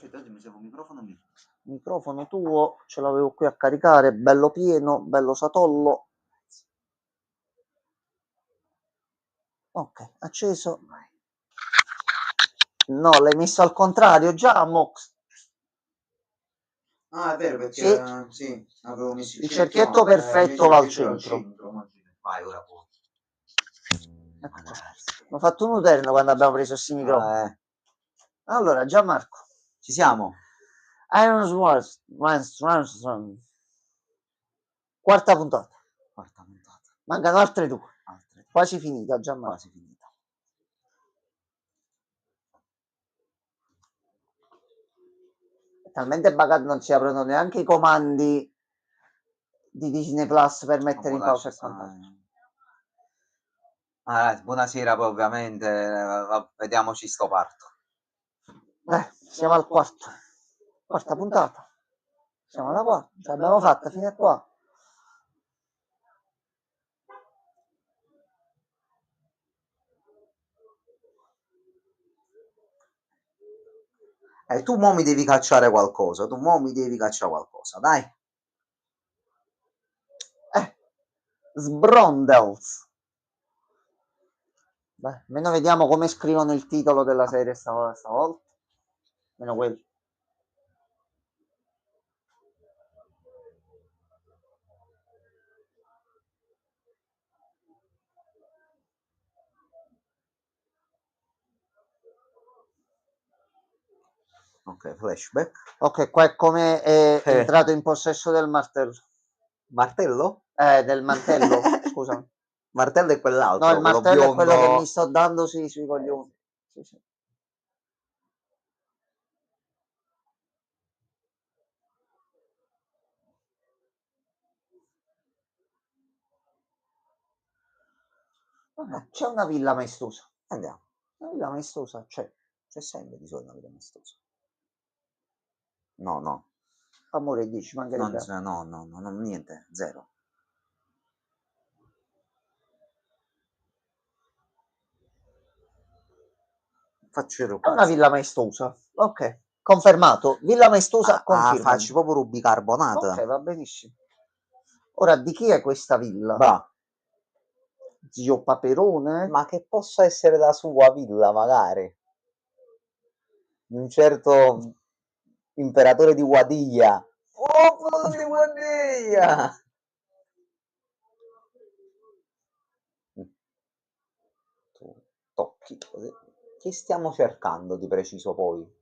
Aspetta, oggi mi serve un microfono mio. Microfono tuo, ce l'avevo qui a caricare, bello pieno, bello satollo. Ok, acceso. No, l'hai messo al contrario già, Mox. Ah, è vero, perché sì, avevo messo il cerchietto perfetto va al centro. Vai, ora puoi. Ecco qua. Ho fatto un uterno quando abbiamo preso questi microfoni. Allora, Gianmarco. Ci siamo? Iron Swords. Quarta puntata. Mancano altre due. Quasi finita, Gianmarco. Quasi finita. Talmente buggato non si aprono neanche i comandi di Disney Plus per mettere in pausa il quant'altro. Buonasera, poi ovviamente vediamoci sto parto. Siamo al quarta puntata. Siamo alla quarta, ce l'abbiamo fatta fino a qua. Tu mo mi devi cacciare qualcosa, dai. Sbrondels. Beh, almeno vediamo come scrivono il titolo della serie stavolta. Meno quello. Ok, flashback. Ok, qua è come è entrato in possesso del martello. Martello? Del mantello, scusa. Martello è quell'altro. No, il martello è quello che mi sto dando sui coglioni. Sì. C'è una villa maestosa. Andiamo. Una villa maestosa c'è. C'è sempre di solito una villa maestosa. No. Amore, dici, mancherebbe. No, niente, zero. Faccio è una villa maestosa. Ok, confermato. Villa maestosa confermata. Faccio proprio rubicarbonata. Ok, va benissimo. Ora, di chi è questa villa? Va. Zio Paperone? Ma che possa essere la sua villa, magari. Di un certo imperatore di Guadiglia. Popolo di Guadiglia! Tu tocchi. Che stiamo cercando di preciso poi?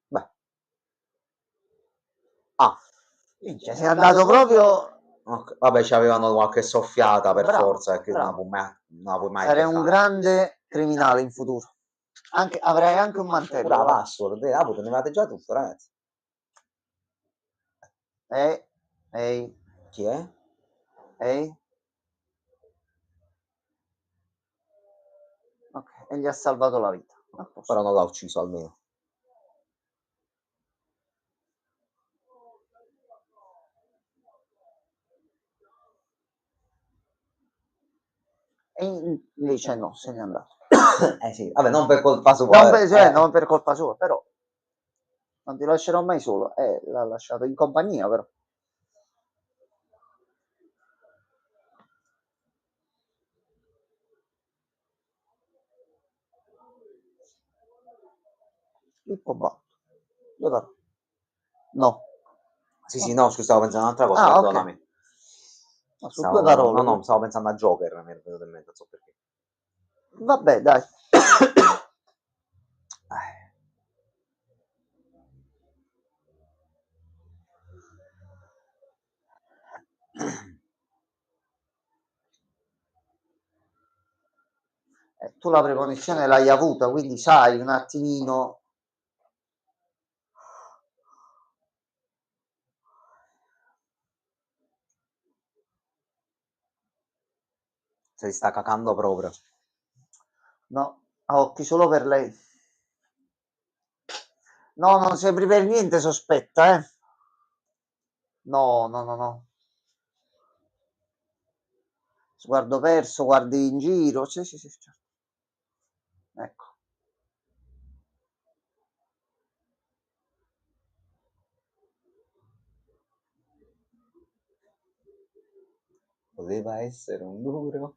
Beh. Minchia, sei andato proprio... Okay. Vabbè, ci avevano qualche soffiata per Bravo, forza, perché bravo. non la puoi mai Sarei un beccare. grande criminale in futuro. Avrei anche un mantello. Brava, assurdo. Tenevate già tutto, ragazzi. Ehi. Chi è? Ehi. Ok, e gli ha salvato la vita. Però non l'ha ucciso almeno. E invece no, se n'è andato. Sì, vabbè, non per colpa sua. Non per colpa sua, però non ti lascerò mai solo. L'ha lasciato in compagnia, però. Pippo Botto. No. Sì, no, scusa, stavo pensando a un'altra cosa, perdonami. Okay. No, su due parole. No, stavo pensando a Joker, mi è venuto in mente, non so perché. Vabbè, dai. Tu la premonizione l'hai avuta, quindi sai un attimino. Si sta cacando proprio. No, a occhi solo per lei. No, non sembri per niente sospetta, No, no, no, no. Sguardo perso, guardi in giro. Sì, sì, sì, certo. Ecco. Poteva essere un duro.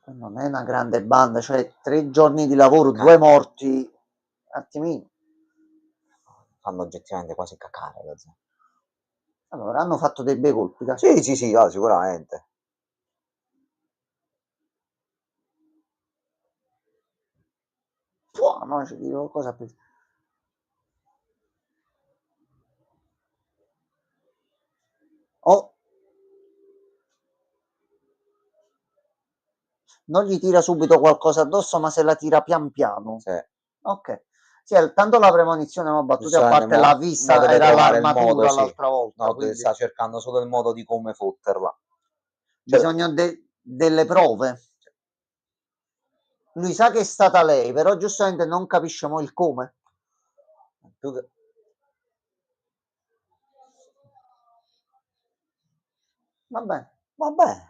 Non è una grande banda, cioè 3 giorni di lavoro, Cacca. 2 morti, attimino. Fanno oggettivamente quasi cacare la zona. Allora, hanno fatto dei bei colpi, dai. Sì, sì, sì, sicuramente. No, ci dico cosa per... Oh, non gli tira subito qualcosa addosso, ma se la tira pian piano. Sì. Ok. Sì, tanto la premonizione ho battuto, a Giustamente parte mo la vista, deve era trovare il modo, l'armatura sì. l'altra volta, No, quindi sta cercando solo il modo di come fotterla. Cioè, bisogna delle prove. Lui sa che è stata lei, però giustamente non capisce mo il come. più che- Va bene, Vabbè,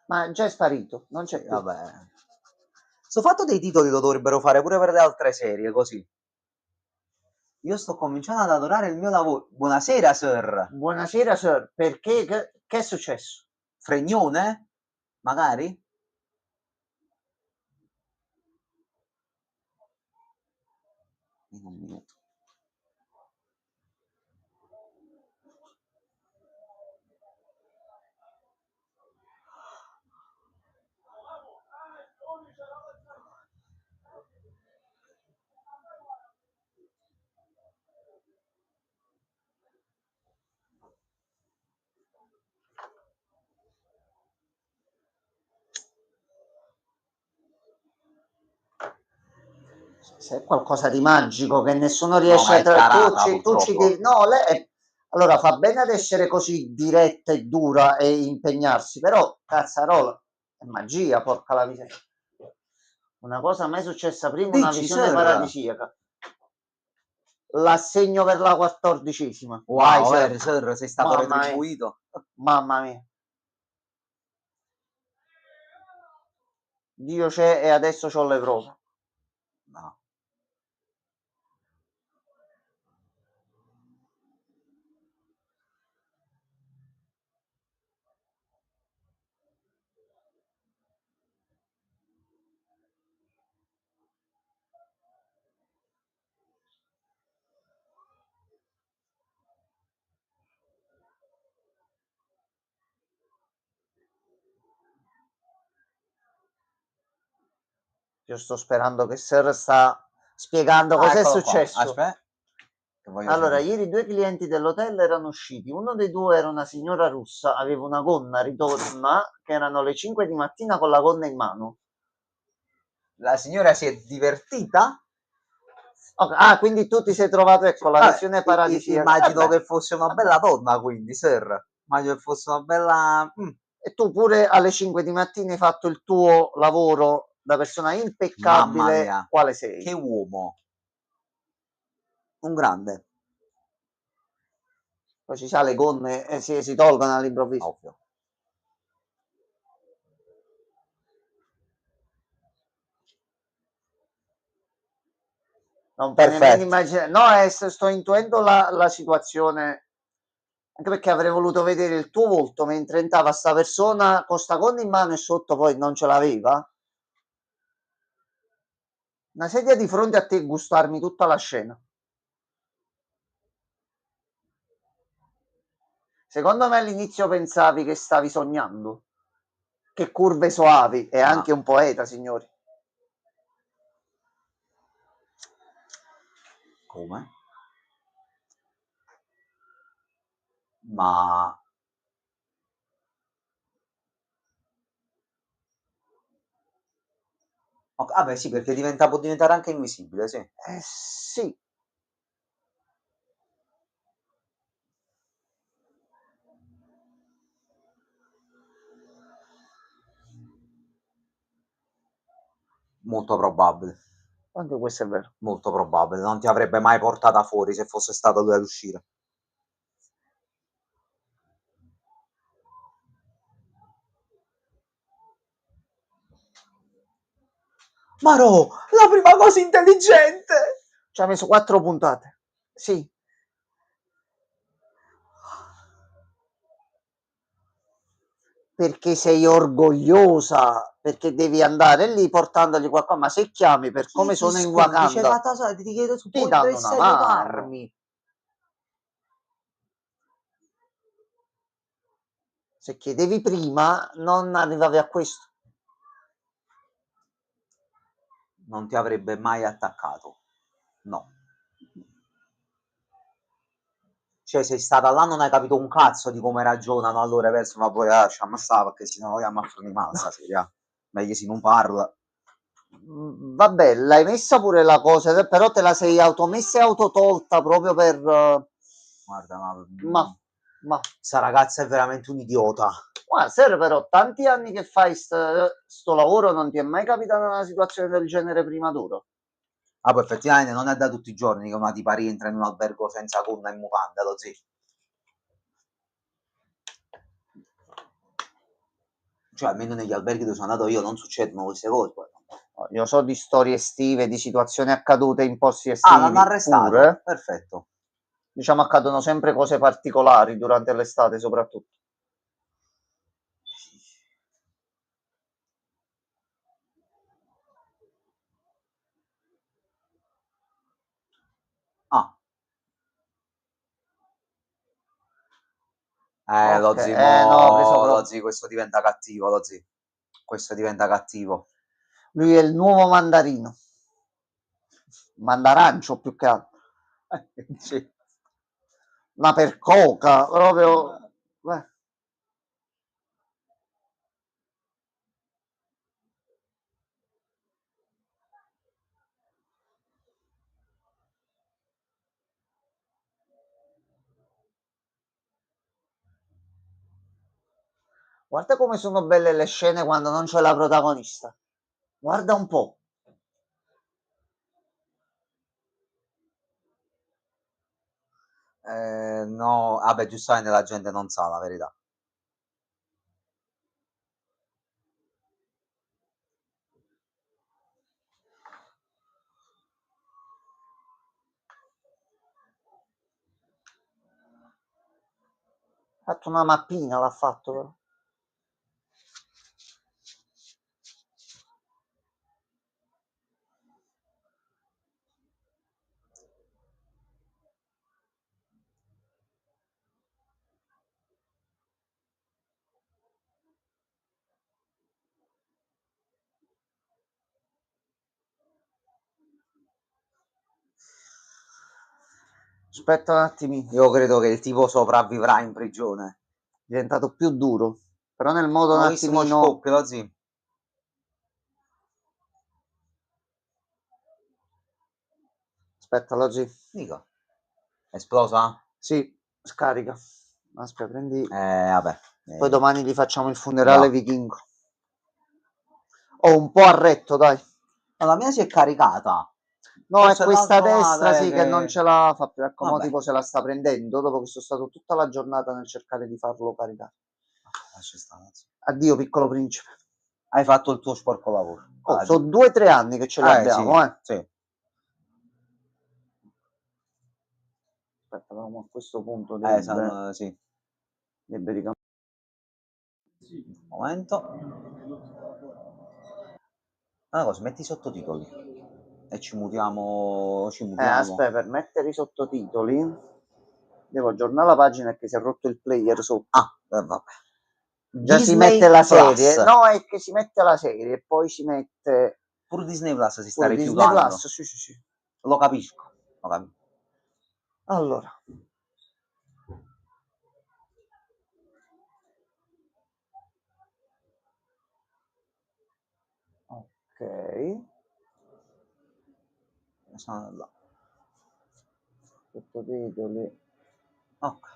ma già è sparito, non c'è sì, più. vabbè. Sto fatto dei titoli lo dovrebbero fare pure per le altre serie, così. Io sto cominciando ad adorare il mio lavoro. Buonasera, sir. Buonasera, sir. Perché? Che è successo? Fregnone? Magari? In un minuto. Se è qualcosa di magico che nessuno No, riesce ma a... è tarata, tu ci devi... purtroppo. No, lei... Allora, fa bene ad essere così diretta e dura e impegnarsi, però, cazzarola, è magia, porca la miseria. Una cosa mai successa prima, una Dici, visione sir? paradisiaca. L'assegno per la 14ª. Vai, Wow, sir. sir, sei stato Mamma mia. retribuito. Mamma mia. Dio c'è e adesso c'ho le prove. No. Io sto sperando che Sir sta spiegando Ah, cos'è eccolo qua. successo. Aspetta. Che voglio Allora, sapere. ieri 2 clienti dell'hotel erano usciti. Uno dei due era una signora russa, aveva una gonna ritorna, che erano le 5 di mattina con la gonna in mano. La signora si è divertita? Ah, quindi tu ti sei trovato, ecco, la Vabbè, visione paradisiaca. immagino Beh, che fosse una bella donna, quindi, sir. Immagino che fosse una bella... e tu pure alle 5 di mattina hai fatto il tuo lavoro da persona Mamma impeccabile, mia, quale sei? che uomo. Un grande, Poi ci sa le gonne e si tolgono all'improvviso. ovvio. Non puoi nemmeno Perfetto. immaginare. No, sto intuendo la situazione, anche perché avrei voluto vedere il tuo volto mentre entrava sta persona con sta gonna in mano e sotto poi non ce l'aveva. Una sedia di fronte a te e gustarmi tutta la scena. Secondo me all'inizio pensavi che stavi sognando. Che curve soavi, è Ma anche un poeta, signori. come? Ma... Ah beh sì, perché può diventare anche invisibile, sì. Sì, Molto probabile, Anche questo è vero. molto probabile. Non ti avrebbe mai portata fuori se fosse stato lui ad uscire. Marò, la prima cosa intelligente! Ci ha messo 4 puntate. Sì. Perché sei orgogliosa, perché devi andare lì portandogli qualcosa, ma se chiami per come sono in Wakanda, ti chiedo se ti danno una mano. Se chiedevi prima, non arrivavi a questo. Non ti avrebbe mai attaccato. No. Cioè, sei stata là, non hai capito un cazzo di come ragionano allora verso, ma poi lasciamo stare perché sennò vogliamo a farne male stasera. Meglio se non parla. Vabbè, l'hai messa pure la cosa, però te la sei automessa e autotolta proprio per... Guarda, ma sta ragazza è veramente un idiota. guarda, Ser, però tanti anni che fai sto lavoro, non ti è mai capitata una situazione del genere prima d'ora? Ah, poi effettivamente non è da tutti i giorni che una tipa rientra in un albergo senza gonna e mutande, lo zio. Cioè, almeno negli alberghi dove sono andato io non succedono queste cose. Poi. Io so di storie estive, di situazioni accadute in posti Ah, estivi l'hanno arrestato? pure. Perfetto. Diciamo accadono sempre cose particolari durante l'estate soprattutto. Ah. Lo Ok, zio, no, ho preso lo proprio. zio, questo diventa cattivo, lo zio. Questo diventa cattivo. Lui è il nuovo mandarino. Mandarancio più che altro. Sì. Ma per coca, proprio... Beh. Guarda come sono belle le scene quando non c'è la protagonista. Guarda un po'. No, vabbè, giustamente la gente non sa la verità. Ha fatto una mappina, l'ha fatto però. Aspetta un attimino. Io credo che il tipo sopravvivrà in prigione. È diventato più duro. Però nel modo un Ho visto mo attimino... scocchi, lo zio. Aspetta, oggi... Dico. Esplosa? Sì, scarica. Aspetta, prendi... Vabbè. Poi domani gli facciamo il funerale Va. vichingo. Ho un po' a retto, dai. No, la mia si è caricata. No, è Forse questa l'altro destra, lato è sì, che non che... ce la fa più. Ecco, mo Vabbè. tipo se la sta prendendo dopo che sono stato tutta la giornata nel cercare di farlo caricare. Lascia stare, zio. Addio, piccolo principe. Hai fatto il tuo sporco lavoro. Oh, sono 2 o 3 anni che ce li abbiamo, Sì, eh. sì. Aspetta, però a questo punto debbe, Sì. debbe ricambiare. Un momento. Una cosa, metti i sottotitoli. E ci mutiamo... Aspetta, per mettere i sottotitoli devo aggiornare la pagina che si è rotto il player sotto. Ah, vabbè. Già si Disney mette la Plus. serie. No, è che si mette la serie e poi si mette Pure Disney Plus si sta pure Disney rifiutando. Plus. Sì, sì, sì. Lo capisco. Lo capisco. Allora. Ok. Sono là. Sottotitoli. Ok.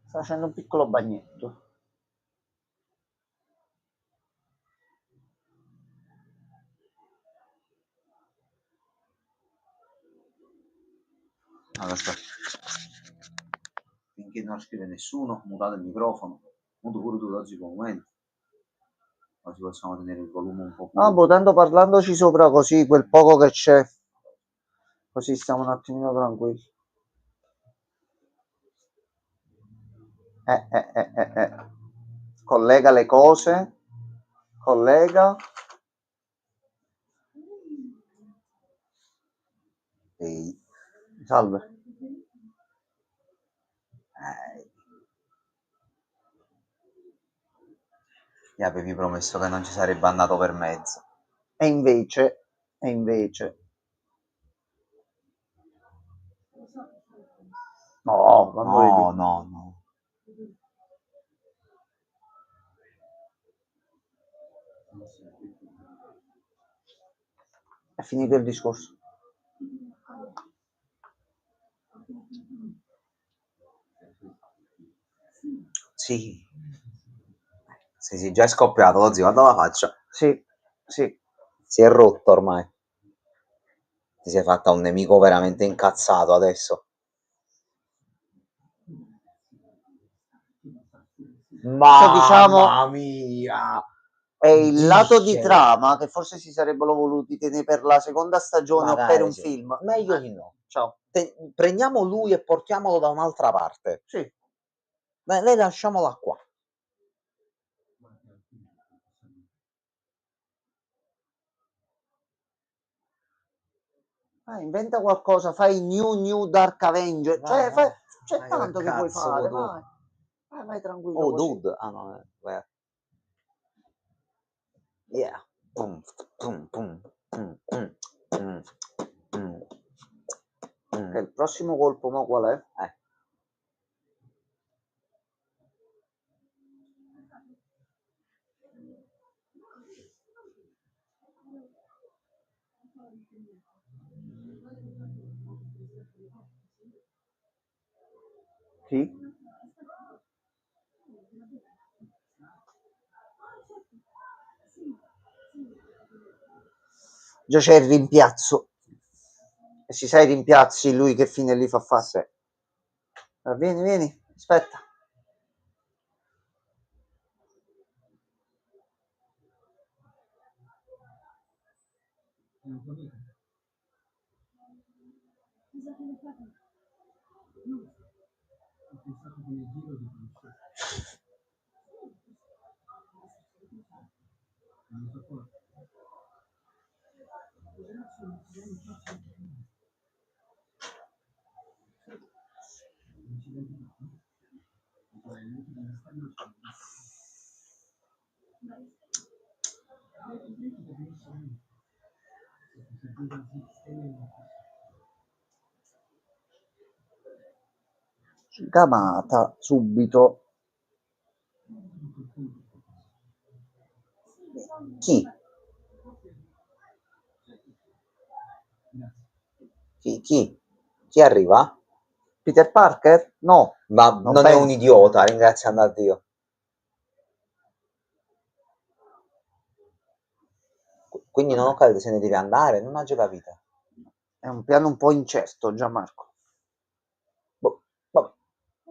Sto facendo un piccolo bagnetto. Allora, aspetta. Finché non scrive nessuno, mutate il microfono. Muto pure tu oggi con un momento. Oggi possiamo tenere il volume un po' più. Ah, boh, tanto parlandoci sopra così, quel poco che c'è. Così stiamo un attimino tranquilli. Collega le cose. Collega. Ehi. Salve. Mi avevi promesso che non ci sarebbe andato per mezzo. E invece. No, quando vedi. No. È finito il discorso. Sì, già è scoppiato, lo zio, guarda la faccia. Sì. Si è rotto ormai. Ti sei fatta un nemico veramente incazzato adesso. Mamma mia! È il lato di Dice. trama che forse si sarebbero voluti tenere per la seconda stagione o per Magari un sì. film. Meglio di no. Ciao. Prendiamo lui e portiamolo da un'altra parte. Sì. Lei lasciamola qua. Inventa qualcosa, fai New Dark Avenger. Vai, C'è vai, tanto che puoi fare. tu. Vai tranquillo. Oh, così. dude. Ah, no, vai. Yeah. Pum, pum, pum, pum, pum, pum, pum. Ok, il prossimo colpo, ma qual è? Sì. Già c'è il rimpiazzo. E si sa i rimpiazzi lui che fine li fa fare. Vieni, aspetta. Gamata subito. Chi? Chi arriva? Peter Parker? No. Ma non è un idiota, ringraziando a Dio. Quindi non ho capito se ne deve andare, non ho già capito. È un piano un po' incerto, Gianmarco. Vabbè.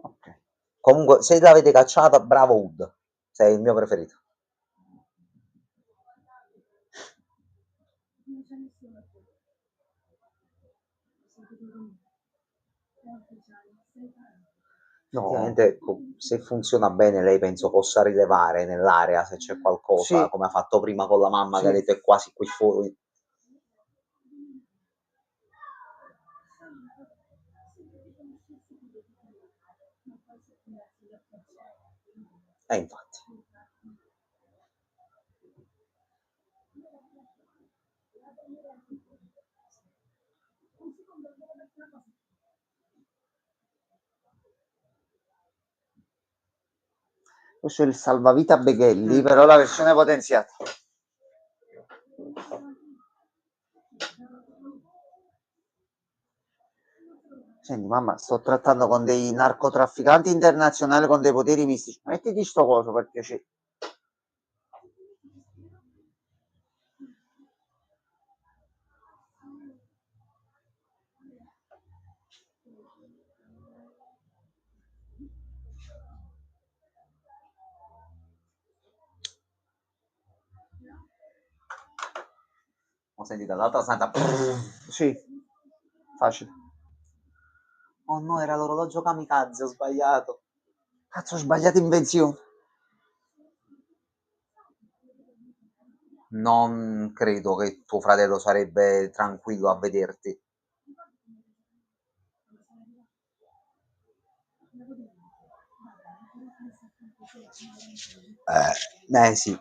Ok. Comunque, se l'avete cacciata, bravo Wood. Sei il mio preferito. No. Effettivamente, se funziona bene, lei penso possa rilevare nell'area se c'è qualcosa, Sì. come ha fatto prima con la mamma, Sì. che ha detto è quasi qui fuori. Infatti. Questo è il salvavita Beghelli, però la versione potenziata. Senti, mamma, sto trattando con dei narcotrafficanti internazionali con dei poteri mistici. Mettiti sto coso per piacere. Ho sentito dall'altra stanza. Sì, facile. Oh no, era l'orologio kamikaze, ho sbagliato. Cazzo, ho sbagliato invenzione. Non credo che tuo fratello sarebbe tranquillo a vederti. Sì.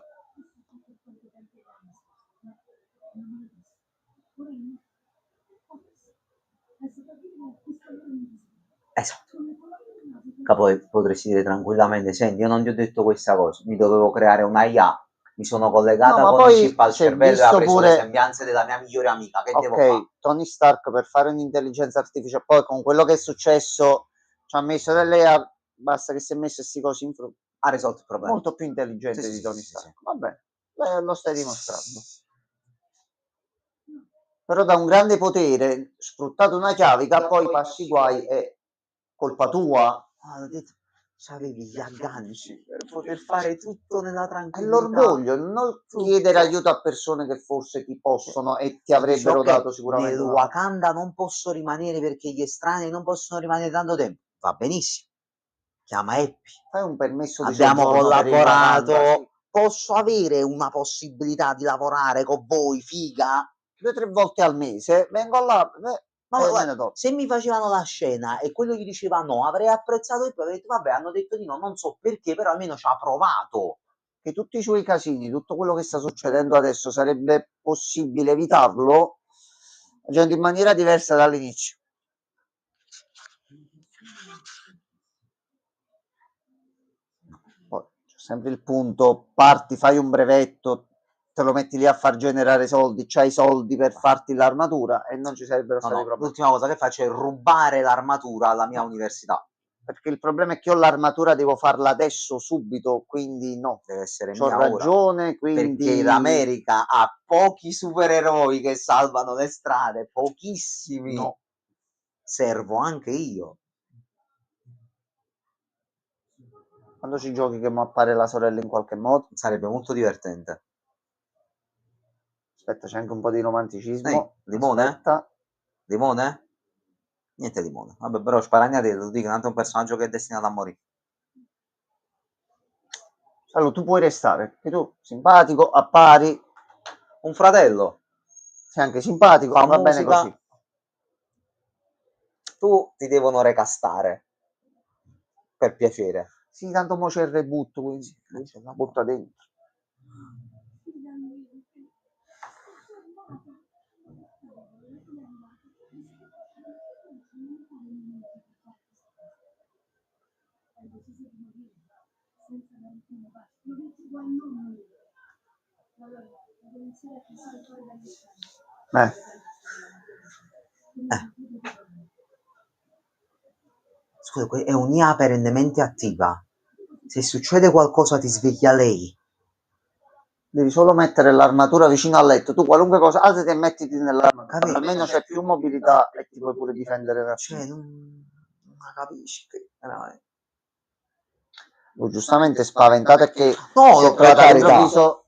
Esatto. Potresti dire tranquillamente, senti, io non ti ho detto questa cosa, mi dovevo creare una IA, mi sono collegata No, ma con un poi chip al si è cervello e ha visto preso le pure, sembianze della mia migliore amica, che devo fare? ok, Tony Stark per fare un'intelligenza artificiale, poi con quello che è successo ci ha messo delle IA, basta che si è messo questi cosi in frutta. Ha risolto il problema. Molto più intelligente Sì, di sì, Tony sì, Stark. sì. Vabbè, lo stai dimostrando. Però da un grande potere, sfruttato una chiavica, poi passi guai, è colpa tua. Ho detto, avevi gli agganci per poter fare tutto nella È tranquillità. l'orgoglio, non Tutto. chiedere aiuto a persone che forse ti possono e ti avrebbero Dici, ok, dato sicuramente nel una Wakanda non posso rimanere perché gli estranei non possono rimanere tanto tempo. Va benissimo. Chiama Happy. Fai un permesso di Abbiamo soggiorno per il collaborato. Wakanda, sì. Posso avere una possibilità di lavorare con voi, figa? 2 o 3 volte al mese vengo là Ma e me guarda, ne torno. se mi facevano la scena e quello gli diceva no, avrei apprezzato e poi avrei detto vabbè, hanno detto di no, non so perché, però almeno ci ha provato. Che tutti i suoi casini, tutto quello che sta succedendo adesso sarebbe possibile evitarlo agendo in maniera diversa dall'inizio. Poi c'è sempre il punto, parti, fai un brevetto, te lo metti lì a far generare soldi, c'hai i soldi per farti l'armatura e non ci sarebbero stati problemi. L'ultima cosa che faccio è rubare l'armatura alla mia università. Perché il problema è che io l'armatura devo farla adesso, subito, quindi no. Deve essere C'ho mia ragione, ora. quindi... Perché l'America ha pochi supereroi che salvano le strade, pochissimi. No. Servo anche io. Quando ci giochi che mi appare la sorella in qualche modo? Sarebbe molto divertente. Aspetta, c'è anche un po' di romanticismo. Ehi, limone? Aspetta. Limone? Niente limone. Vabbè, però sparagnate, lo dico, tanto è un personaggio che è destinato a morire. Allora, tu puoi restare, che tu, simpatico, appari, Un fratello, sei anche simpatico, fa va bene musica, così. tu ti devono recastare. Per piacere. Sì, tanto mo c'è il rebutto, quindi la butta dentro. Scusa, è un'IA perennemente attiva. Se succede qualcosa ti sveglia lei. Devi solo mettere l'armatura vicino al letto. Tu qualunque cosa, alzati e mettiti nell'armatura. Capito? Almeno c'è più mobilità e ti puoi pure difendere da Cioè, non la capisci. giustamente spaventata perché No, si è per trovata carità. all'improvviso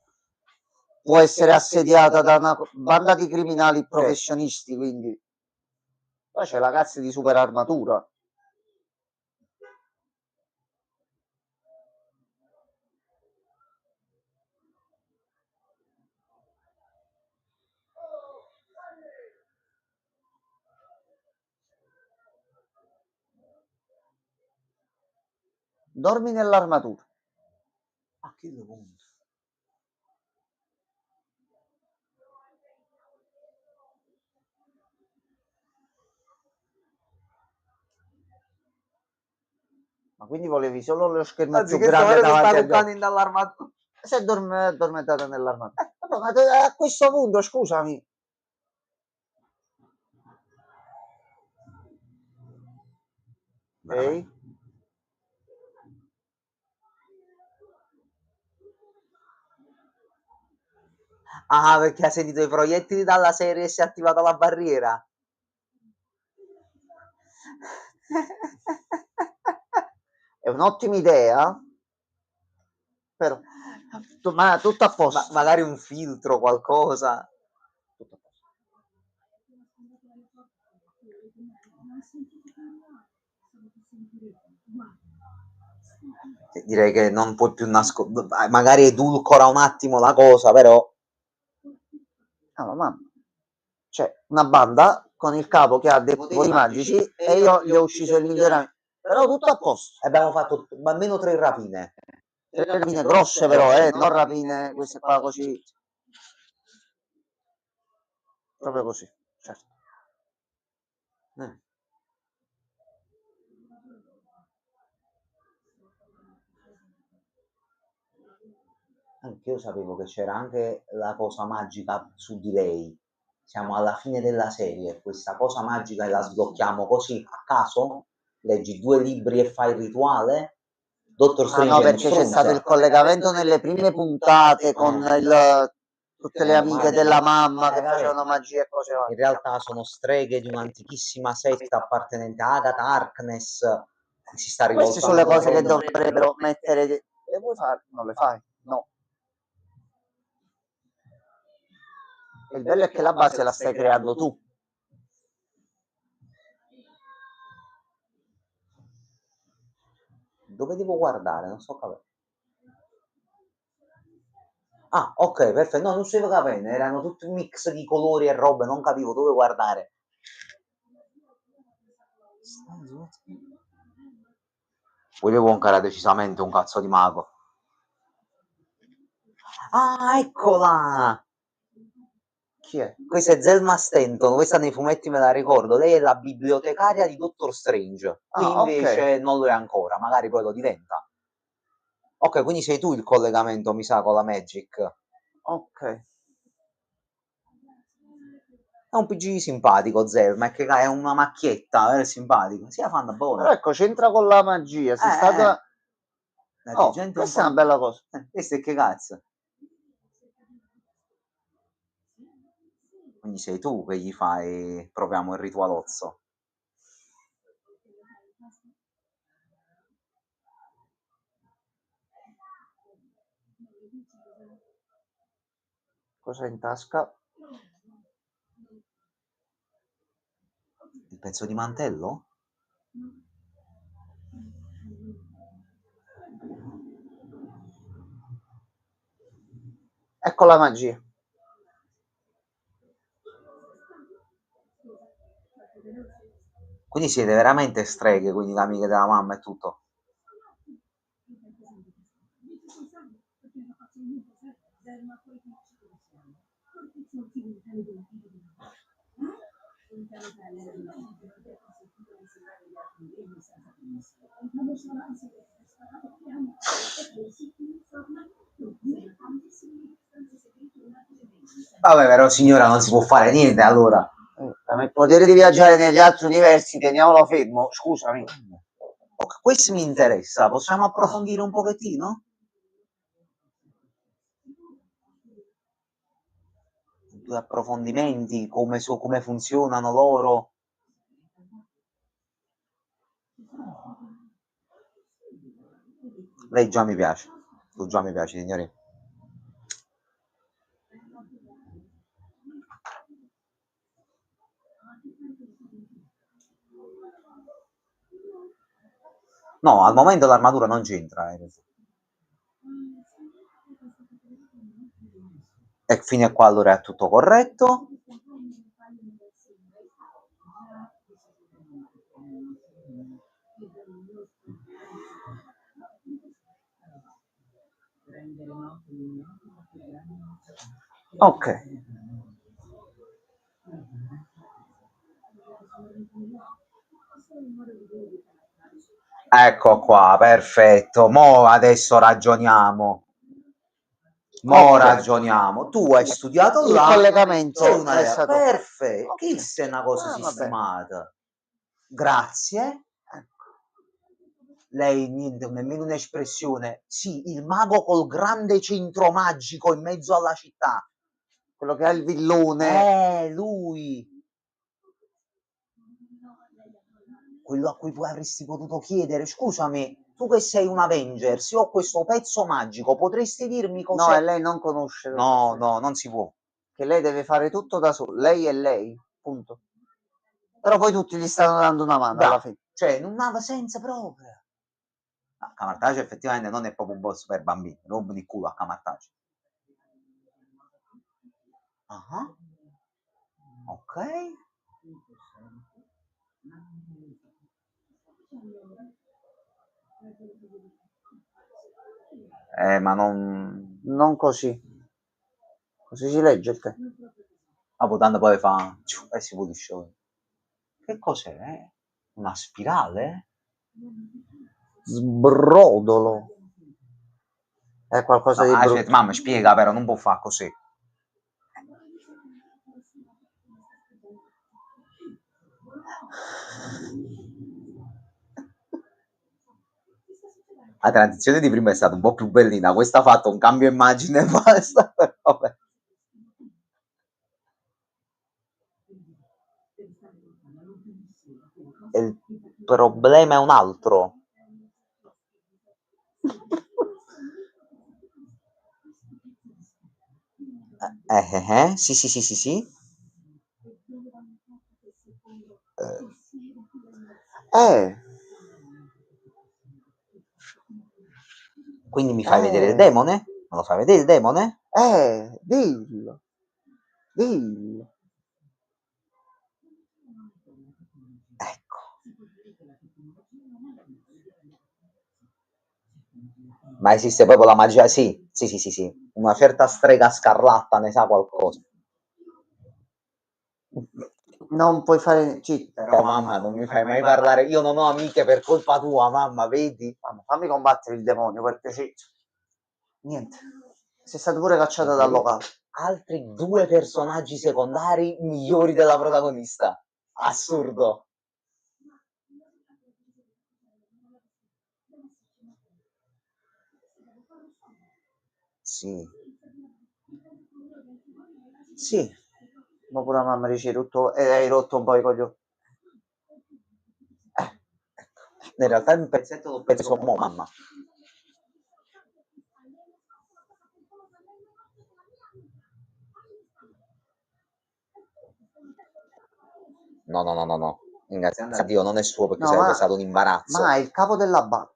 può essere assediata da una banda di criminali professionisti, quindi poi c'è la cazzo di super armatura. Dormi nell'armatura. A che punto? Ma quindi volevi solo lo schermo più Anziché grande stare davanti sta agli occhi? dall'armatura. Se addormentata nell'armatura. Vabbè, ma a questo punto, scusami. Ok? Ah, perché ha sentito i proiettili dalla serie e si è attivata la barriera. È un'ottima idea, però ma tutto a posto. Magari un filtro, qualcosa. Direi che non puoi più nascondere, magari edulcora un attimo la cosa, però... No, ma c'è una banda con il capo che ha dei poteri magici e io gli ho ucciso il miglioramento. Però tutto a posto. Abbiamo fatto almeno 3 rapine. 3 rapine grosse però, non rapine queste qua così. Proprio così, certo. Anche io sapevo che c'era anche la cosa magica su di lei. Siamo alla fine della serie, questa cosa magica e la sblocchiamo così a caso. Leggi 2 libri e fai il rituale. Dottor Strange no, è uno perché c'è stato stronzo. il collegamento nelle prime puntate con tutte le amiche della mamma che facevano magia e cose varie. In realtà sono streghe di un'antichissima setta appartenente a Agatha Harkness. Si sta Queste sono le cose che dovrebbero mettere. Le vuoi fare? Non le fai? No. E il bello è che la base la stai creando tu. Dove devo guardare? Non so capire. Ah, ok, perfetto. No, non stavo capendo, erano tutti un mix di colori e robe, non capivo dove guardare. Willy Wonka era decisamente un cazzo di mago. Ah, eccola! Chi è? Questa è Zelma Stanton, questa nei fumetti me la ricordo. Lei è la bibliotecaria di Doctor Strange. Qui invece non lo è ancora, magari poi lo diventa. Ok, quindi sei tu il collegamento, mi sa, con la Magic. Ok. È un PG simpatico, Zelma, è che è una macchietta, è simpatico. Si la fanno buona. Però ecco, c'entra con la magia. Sei stata... Oh, questa è una bella cosa. Questo è che cazzo. Quindi sei tu che gli fai, proviamo il ritualozzo. Cosa in tasca? Il pezzo di mantello? Ecco la magia. Quindi siete veramente streghe, quindi le amiche della mamma e tutto. Vabbè, però signora non si può fare niente allora. Il potere di viaggiare negli altri universi, teniamolo fermo, scusami. Questo mi interessa, possiamo approfondire un pochettino? Due approfondimenti, come funzionano loro. Lei già mi piace, tu già mi piaci, signori. No, al momento l'armatura non c'entra. E fino a qua allora è tutto corretto. Ok. Ecco qua, perfetto. Mo adesso ragioniamo. Ragioniamo. Tu hai studiato il là. collegamento Sei una è stato... perfetto. Che è una cosa sistemata. Grazie. Lei niente, nemmeno un'espressione. Sì, il mago col grande centro magico in mezzo alla città. Quello che ha il villone. Lui. Quello a cui tu avresti potuto chiedere, scusami, tu che sei un Avengers, io ho questo pezzo magico, potresti dirmi cos'è? No, e lei non conosce. No, non si può. Che lei deve fare tutto da sola. Lei è lei, punto. Però poi tutti gli stanno dando una mano alla fine. Cioè, non aveva senso proprio. No, Camartaccio effettivamente non è proprio un boss per bambini, rompo di culo a Camartaccio. Ok. Ma non così. Così si legge il te. Votando poi fa e si pulisce. Che cos'è? Una spirale? Sbrodolo. È qualcosa di brutto. Aspetta, mamma, spiega però, non può fare così. La transizione di prima è stata un po' più bellina, questa ha fatto un cambio immagine e basta. Vabbè. Il problema è un altro. Sì, sì, sì, sì, sì. Quindi mi fai vedere il demone? Me lo fai vedere il demone? Dillo. Dillo. Ecco. Ma esiste proprio la magia? Sì, sì, sì, sì, sì. Una certa strega scarlatta ne sa qualcosa. Non puoi fare cheat. Però mamma, non mi fai mai parlare. Io non ho amiche per colpa tua, mamma, vedi? Mamma, fammi combattere il demonio per piacere. Niente. Sei stato pure cacciato dal locale. Altri 2 personaggi secondari migliori della protagonista. Assurdo. Sì. Sì. Ma pure la mamma dice hai rotto un po' i coglioni. In realtà il pezzetto l'ho preso mo, mamma. No, no, no, no, no. Ringraziando a Dio non è suo perché No, sarebbe stato un imbarazzo. Ma è il capo della banda.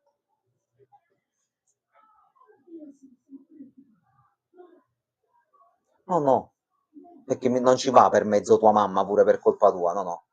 No, no. Perché non ci va per mezzo tua mamma pure per colpa tua, no, no.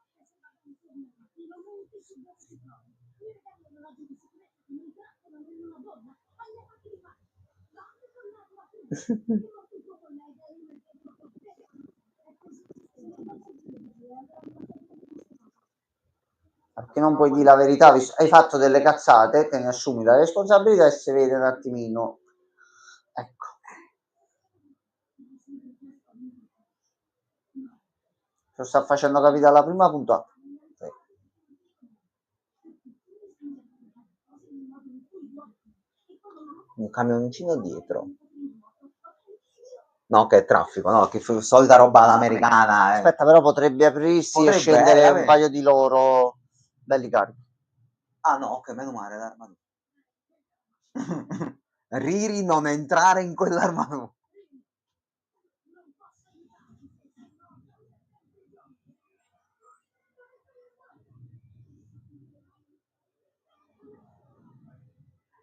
Perché non puoi dire la verità, hai fatto delle cazzate, te ne assumi la responsabilità e si vede un attimino. Ecco. Lo sta facendo capire alla prima puntata. Un camioncino dietro. No, che è traffico, no, che solita roba all'americana. Aspetta, però potrebbe aprirsi e scendere un paio di loro belli carichi. Ah no, ok, meno male l'armatura. Riri non entrare in quell'armatura.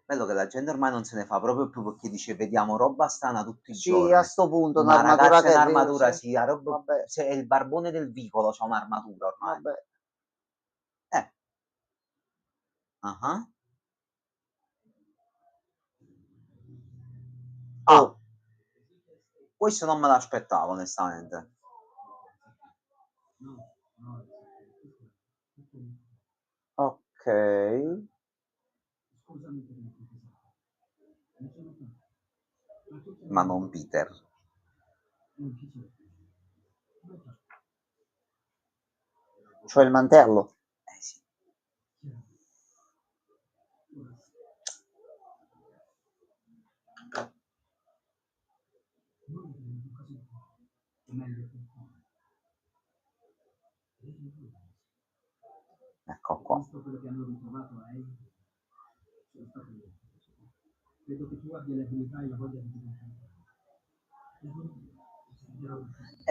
Bello che la gente ormai non se ne fa proprio più perché dice vediamo roba strana tutti i giorni. Sì, a sto punto una ragazza in armatura, sì. sì, la roba, se è il barbone del vicolo c'ha un'armatura ormai. Vabbè. Ah, questo non me l'aspettavo onestamente. Ok. Ma non Peter. Cioè il mantello. Sì. Ecco qua. Credo che tu abbia le abilità e la voglia di diventare.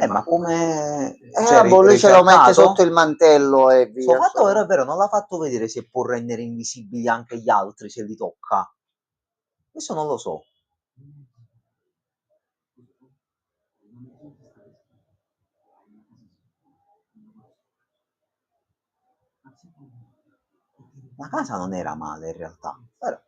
Ma come... Ah, boh, lui ce lo mette sotto il mantello e Suo via. fatto vero è vero, non l'ha fatto vedere se può rendere invisibili anche gli altri se li tocca. Questo non lo so. La casa non era male in realtà, però...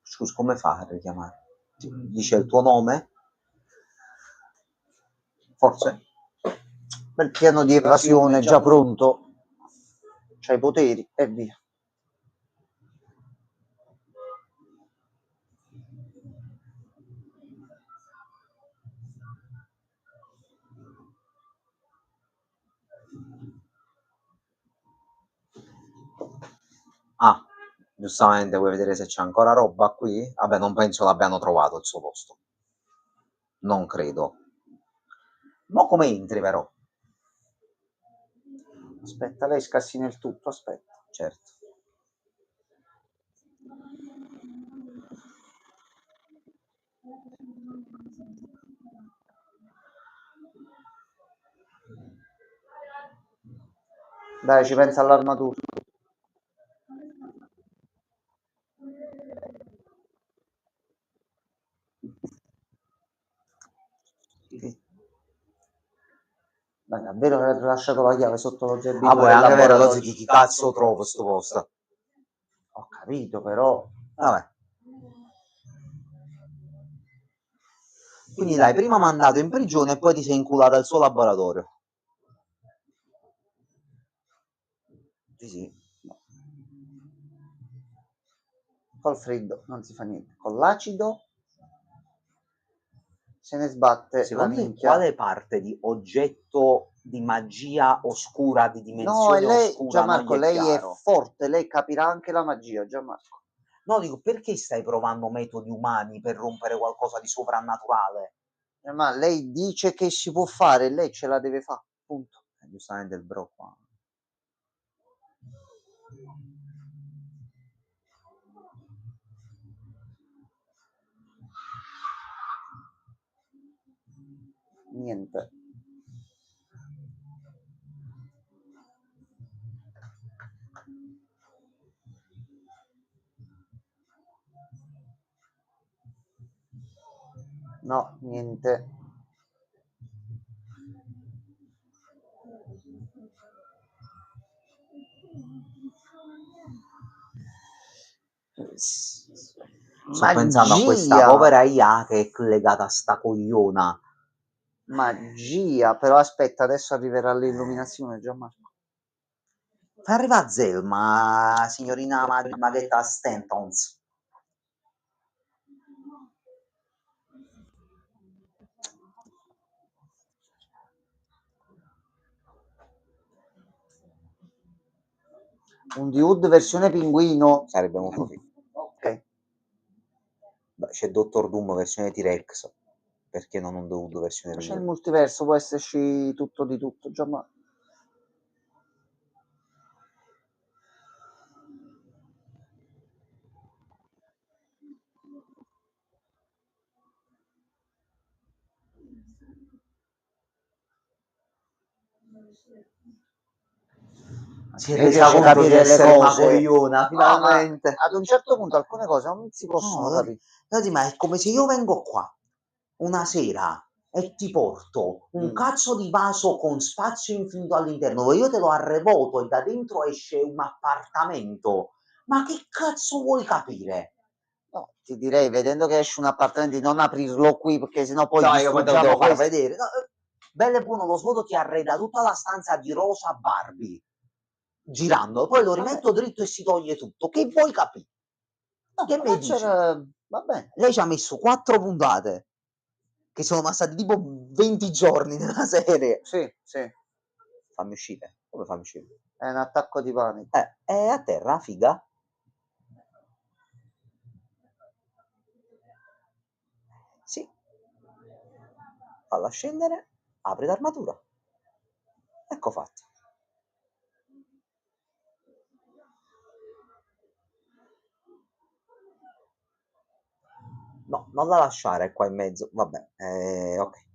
Scusa, come fa a richiamare? Dice il tuo nome? Forse? Bel piano di evasione già pronto. C'hai i poteri e via. Ah, giustamente vuoi vedere se c'è ancora roba qui? Vabbè, non penso l'abbiano trovato il suo posto. Non credo. Ma come entri però? Aspetta, lei scassi nel tutto, aspetta. Certo. Dai, ci pensa all'armatura. Dai, davvero aver lasciato la chiave sotto lo zaino Ah, poi è del anche vero, laboratorio? chi cazzo trovo sto posto? Ho capito, però. Vabbè. Quindi l'hai prima mandato in prigione e poi ti sei inculato al suo laboratorio. Sì, sì. Col freddo non si fa niente. Con l'acido se ne sbatte la Secondo te minchia. quale parte di oggetto di magia oscura, di No, e dimensione lei, oscura, non Gianmarco, gli è lei è chiaro? forte, lei capirà anche la magia, Gianmarco. No, dico, perché stai provando metodi umani per rompere qualcosa di sovrannaturale? Ma lei dice che si può fare, lei ce la deve fare, punto. Giustamente il bro qua. Niente. No, niente. Sto pensando a questa povera IA che è legata a sta cogliona. Magia, però aspetta, adesso arriverà l'illuminazione, Gianmarco. Fa arrivare Zelma, signorina Maghetta Stantons. Un Dude versione pinguino. Sarebbe molto figo. Ok. Beh, c'è Dottor Doom versione T-Rex. Perché non un Dude versione C'è il pinguino? multiverso, può esserci tutto di tutto, Gianmarco. Si è Mi resa piace conto di capire le essere una cose. cogliona, No, ma finalmente. ad un certo punto alcune cose non si possono No, capire. Dati, ma è come se io vengo qua una sera e ti porto un cazzo di vaso con spazio infinito all'interno, dove io te lo arrevoto e da dentro esce un appartamento. Ma che cazzo vuoi capire? No, ti direi, vedendo che esce un appartamento, di non aprirlo qui, perché sennò poi No, io poi te lo devo distruggiamo far questo. vedere. No, bello e buono, lo svuoto ti arreda tutta la stanza di Rosa Barbie, girando, poi lo rimetto dritto e si toglie tutto. Che vuoi capire? No, Che ma mi dici? va bene. Lei ci ha messo 4 puntate, che sono passati tipo 20 giorni nella serie. Sì, sì, Fammi uscire. Come fammi uscire? è un attacco di panico. È a terra, figa. Sì. Falla scendere, apri l'armatura. Ecco fatto. No, non la lasciare qua in mezzo. Vabbè, ok.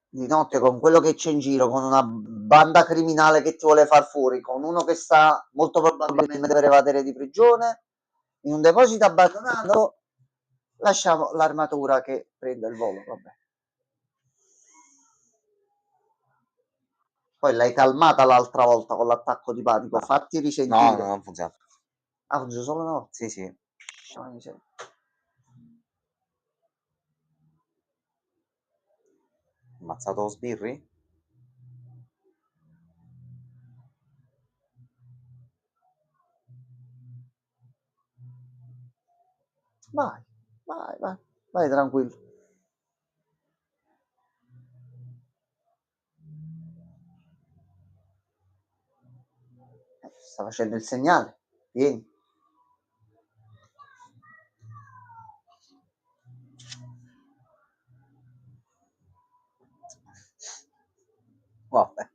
Di notte con quello che c'è in giro, con una banda criminale che ti vuole far fuori, con uno che sta molto probabilmente per evadere di prigione, in un deposito abbandonato, lasciamo l'armatura che prende il volo, vabbè. Poi l'hai calmata l'altra volta con l'attacco di panico, fatti No, risentire. non funziona. Ah, funziona solo no? Sì, sì. Ammazzato lo sbirri? Vai, vai, vai, vai tranquillo. Sta facendo il segnale, vieni. Vabbè.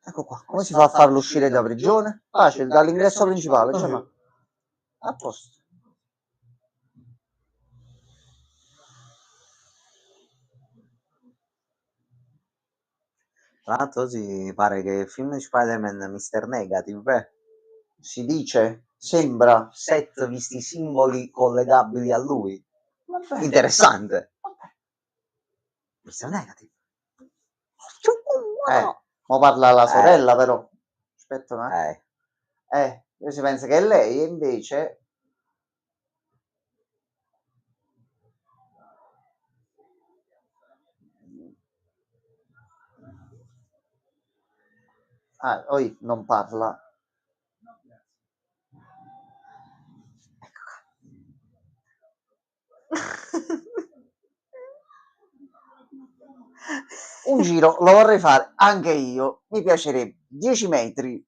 Ecco qua, come si fa a farlo uscire da prigione? Facile, dall'ingresso principale, cioè, ma a posto. Tra l'altro si pare che il film di Spider-Man Mr. Negative Si dice, sembra, set visti simboli collegabili a lui. vabbè, Interessante. Mr. Negative. mo parla la sorella però. Aspetta un attimo. Io si pensa che è lei e invece... Ah, poi non parla. Un giro lo vorrei fare anche io, mi piacerebbe 10 metri,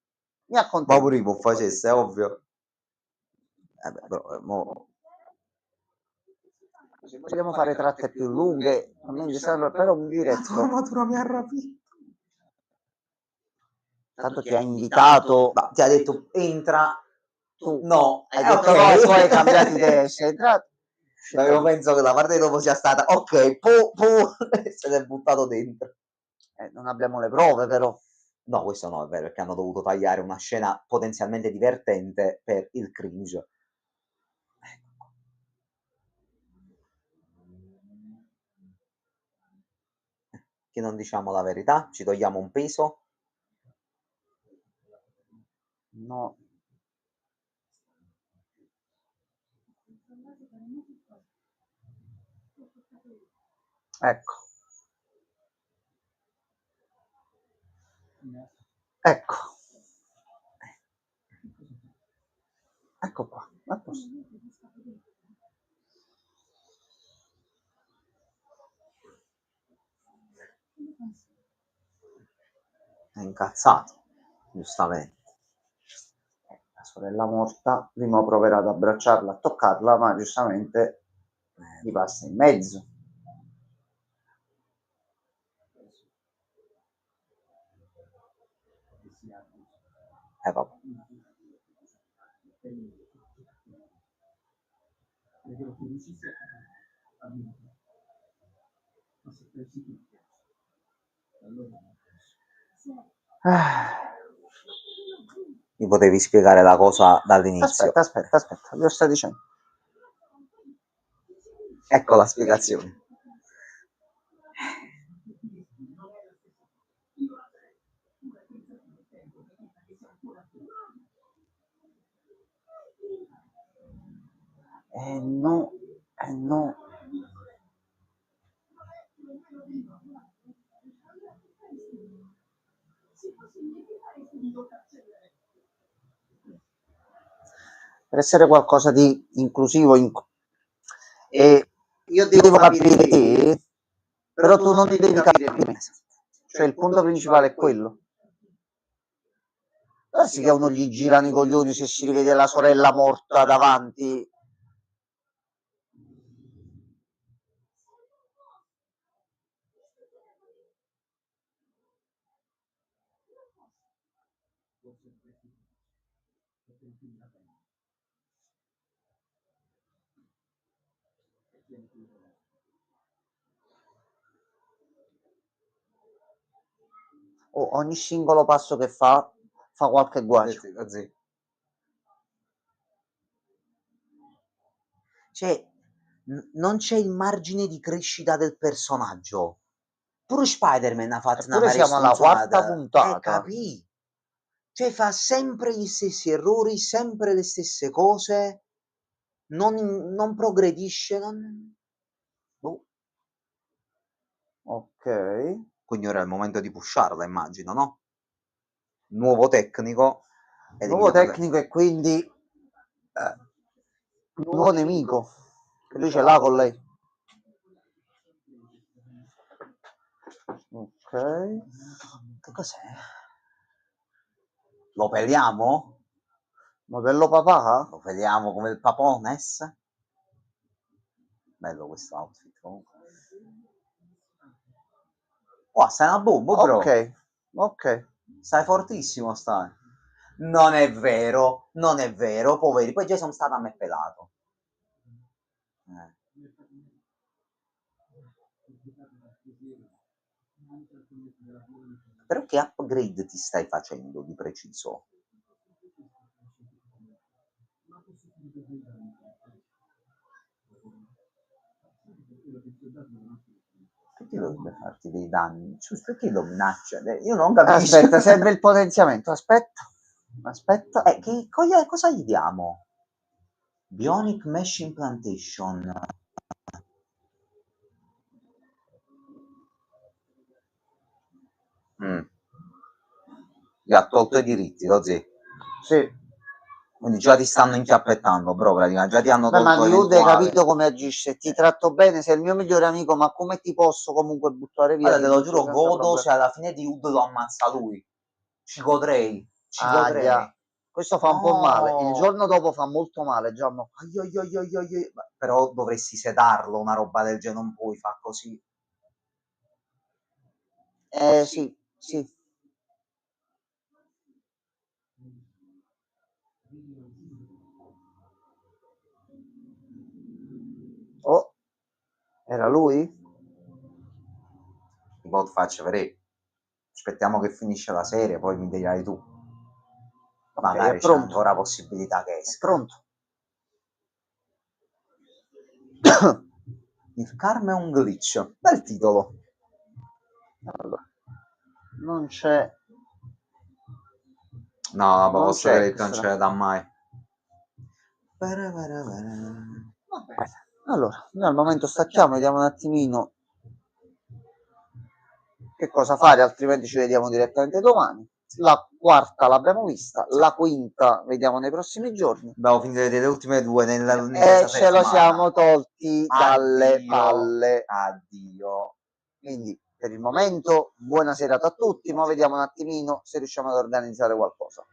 mi accontento. Ma pure io può facesse, è ovvio. Però, Se vogliamo fare tratte più lunghe, a me mi serve però un giretto. L'armatura mi ha rapito. Tanto ti ha invitato, Ma ti ha detto entra, tu no, hai detto ok. no e poi hai cambiato idea, sei entrato. Ma io penso che la parte dopo sia stata ok, se l'è buttato dentro. Non abbiamo le prove però. No, questo no, è vero, perché hanno dovuto tagliare una scena potenzialmente divertente per il cringe. Che non diciamo la verità, ci togliamo un peso. No. Ecco. Ecco. Ecco qua. A posto. È incazzato, giustamente. La sorella morta prima proverà ad abbracciarla, a toccarla, ma giustamente gli passa in mezzo. Vabbè. Mi potevi spiegare la cosa dall'inizio. Aspetta, lo sto dicendo. Ecco la spiegazione. No, no. Per essere qualcosa di inclusivo e io devo capire te, però tu non ti devi capire me. Cioè il punto principale è quello. Darsi che a uno gli girano i coglioni se si rivede la sorella morta davanti. Ogni singolo passo che fa qualche guacio. Sì. Cioè, non c'è il margine di crescita del personaggio. Pure Spider-Man ha fatto una Eppure siamo alla quarta puntata. Capì? Cioè, fa sempre gli stessi errori, sempre le stesse cose, non progredisce, boh. Ok. Quindi ora è il momento di pusharla, immagino, no? Nuovo tecnico. Nuovo tecnico e quindi nuovo nemico. Che lui ce l'ha con lei. Ok. Che cos'è? Lo peliamo? Modello papà? Lo vediamo come il papones? Bello questo outfit comunque. Oh, stai una bomba, bro. Ok. Stai fortissimo, stai. Non è vero, poveri. Poi Jason stato a me pelato. Però che upgrade ti stai facendo di preciso? Perché dovrebbe farti dei danni? Perché lo minaccia? Io non capisco. Aspetta, serve il potenziamento. Aspetta. Cosa gli diamo? Bionic Mesh Implantation. Gli ha tolto i diritti, lo zio. Sì. Quindi già ti stanno inchiappettando, bro, praticamente. Già ti hanno Beh, tolto ma Liud hai eventuale. capito come agisce? Ti tratto bene, sei il mio migliore amico, ma come ti posso comunque buttare via? Allora, te Ti lo butto giuro, senza godo problemi. se alla fine di Ud lo ammazza lui. Ci godrei. Questo fa un po' male. Il giorno dopo fa molto male, Giammo. Però dovresti sedarlo, una roba del genere, non puoi far così. Sì. Oh, era lui? Poi ti faccio vedere. Aspettiamo che finisce la serie, poi mi dirai tu. Magari c'è ancora possibilità che esca. Pronto. Il karma è un glitch. Bel titolo. Allora, non c'è. No, Non posso c'è dire che non extra. c'è da mai. Vabbè. Allora, noi al momento stacchiamo, vediamo un attimino che cosa fare, altrimenti ci vediamo direttamente domani. La quarta l'abbiamo vista, la quinta vediamo nei prossimi giorni. Abbiamo finito le ultime due E ce lo siamo tolti dalle palle. Addio. Quindi per il momento buona serata a tutti, ma vediamo un attimino se riusciamo ad organizzare qualcosa.